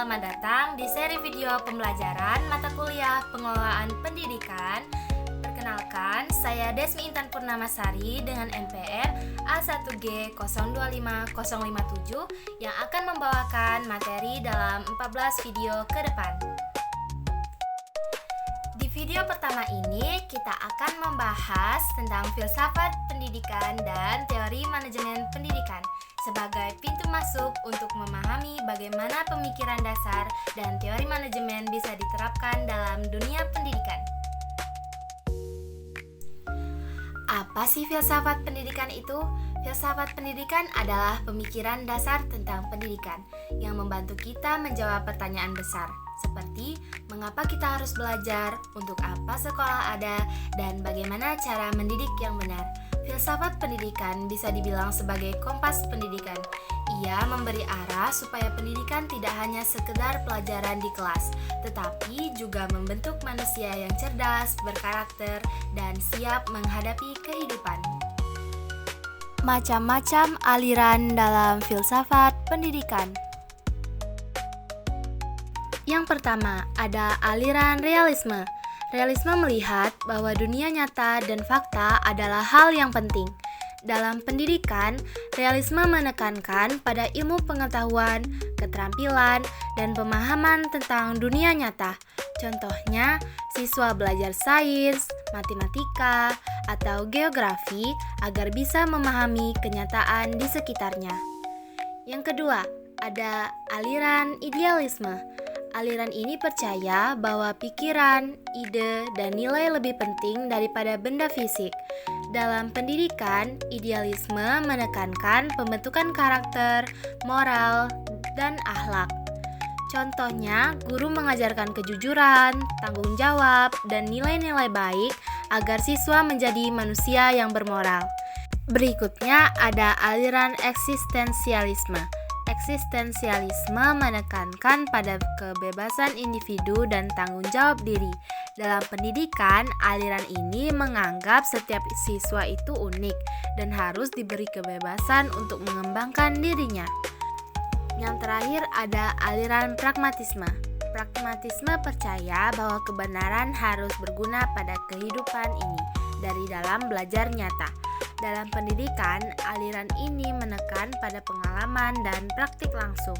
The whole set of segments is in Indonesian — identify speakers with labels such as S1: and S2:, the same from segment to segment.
S1: selamat datang di seri video pembelajaran mata kuliah Pengelolaan Pendidikan. Perkenalkan, saya Desmi Intan Purnamasari dengan NPR A1G 025057 yang akan membawakan materi dalam 14 video ke depan. Di video pertama ini, kita akan membahas tentang filsafat pendidikan dan teori manajemen pendidikan sebagai pintu masuk untuk memahami bagaimana pemikiran dasar dan teori manajemen bisa diterapkan dalam dunia pendidikan. Apa sih filsafat pendidikan itu? Filsafat pendidikan adalah pemikiran dasar tentang pendidikan yang membantu kita menjawab pertanyaan besar, seperti mengapa kita harus belajar, untuk apa sekolah ada, dan bagaimana cara mendidik yang benar. Filsafat pendidikan bisa dibilang sebagai kompas pendidikan. Ia memberi arah supaya pendidikan tidak hanya sekedar pelajaran di kelas, tetapi juga membentuk manusia yang cerdas, berkarakter, dan siap menghadapi kehidupan. Macam-macam aliran dalam filsafat pendidikan. Yang pertama, ada aliran realisme. Realisme melihat bahwa dunia nyata dan fakta adalah hal yang penting. Dalam pendidikan, realisme menekankan pada ilmu pengetahuan, keterampilan, dan pemahaman tentang dunia nyata. Contohnya, siswa belajar sains, matematika, atau geografi agar bisa memahami kenyataan di sekitarnya. Yang kedua, ada aliran idealisme. Aliran ini percaya bahwa pikiran, ide, dan nilai lebih penting daripada benda fisik. Dalam pendidikan, idealisme menekankan pembentukan karakter, moral, dan akhlak. Contohnya, guru mengajarkan kejujuran, tanggung jawab, dan nilai-nilai baik agar siswa menjadi manusia yang bermoral. Berikutnya ada aliran eksistensialisme. Eksistensialisme menekankan pada kebebasan individu dan tanggung jawab diri. Dalam pendidikan, aliran ini menganggap setiap siswa itu unik dan harus diberi kebebasan untuk mengembangkan dirinya. Yang terakhir ada aliran pragmatisme. Pragmatisme percaya bahwa kebenaran harus berguna pada kehidupan ini dari dalam belajar nyata. Dalam pendidikan, aliran ini menekan pada pengalaman dan praktik langsung.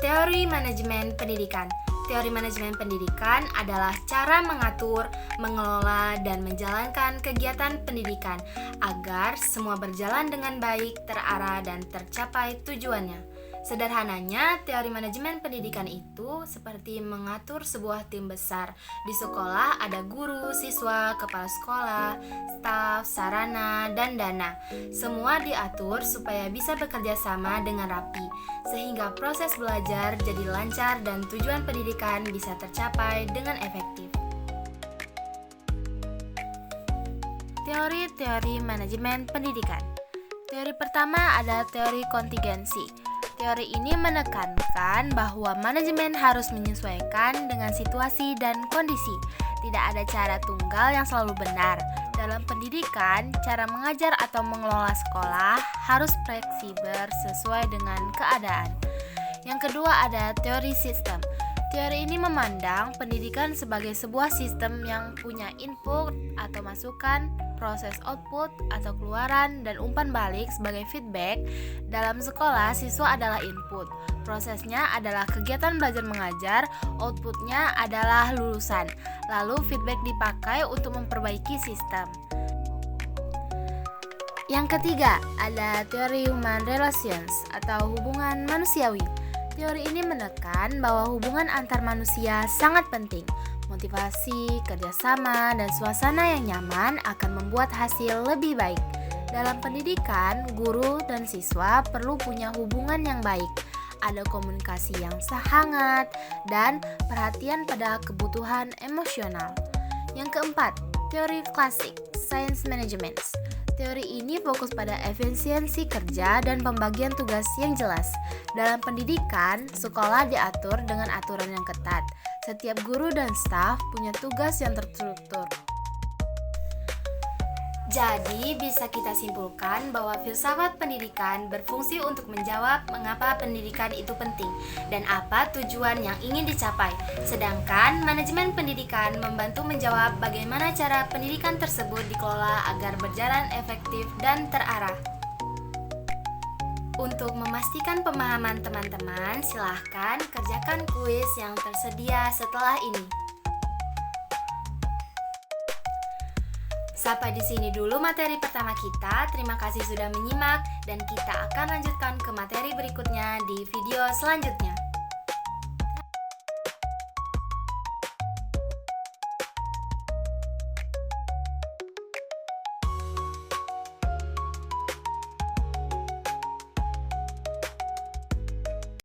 S1: Teori manajemen pendidikan. Teori manajemen pendidikan adalah cara mengatur, mengelola, dan menjalankan kegiatan pendidikan agar semua berjalan dengan baik, terarah, dan tercapai tujuannya. Sederhananya, teori manajemen pendidikan itu seperti mengatur sebuah tim besar. Di sekolah ada guru, siswa, kepala sekolah, staf, sarana, dan dana. Semua diatur supaya bisa bekerja sama dengan rapi, sehingga proses belajar jadi lancar dan tujuan pendidikan bisa tercapai dengan efektif. Teori-teori manajemen pendidikan. Teori pertama ada teori kontingensi. Teori ini menekankan bahwa manajemen harus menyesuaikan dengan situasi dan kondisi. Tidak ada cara tunggal yang selalu benar. Dalam pendidikan, cara mengajar atau mengelola sekolah harus fleksibel sesuai dengan keadaan. Yang kedua ada teori sistem. Teori ini memandang pendidikan sebagai sebuah sistem yang punya input atau masukan, proses output atau keluaran, dan umpan balik sebagai feedback. Dalam sekolah, siswa adalah input. Prosesnya adalah kegiatan belajar mengajar, outputnya adalah lulusan. Lalu feedback dipakai untuk memperbaiki sistem. Yang ketiga, ada teori human relations atau hubungan manusiawi. Teori ini menekan bahwa hubungan antar manusia sangat penting. Motivasi, kerjasama, dan suasana yang nyaman akan membuat hasil lebih baik. Dalam pendidikan, guru dan siswa perlu punya hubungan yang baik. Ada komunikasi yang hangat dan perhatian pada kebutuhan emosional. Yang keempat, teori klasik, science management. Teori ini fokus pada efisiensi kerja dan pembagian tugas yang jelas. Dalam pendidikan, sekolah diatur dengan aturan yang ketat. Setiap guru dan staf punya tugas yang terstruktur. Jadi, bisa kita simpulkan bahwa filsafat pendidikan berfungsi untuk menjawab mengapa pendidikan itu penting dan apa tujuan yang ingin dicapai. Sedangkan manajemen pendidikan membantu menjawab bagaimana cara pendidikan tersebut dikelola agar berjalan efektif dan terarah. Untuk memastikan pemahaman teman-teman, silahkan kerjakan kuis yang tersedia setelah ini. Sampai di sini dulu materi pertama kita. Terima kasih sudah menyimak dan kita akan lanjutkan ke materi berikutnya di video selanjutnya.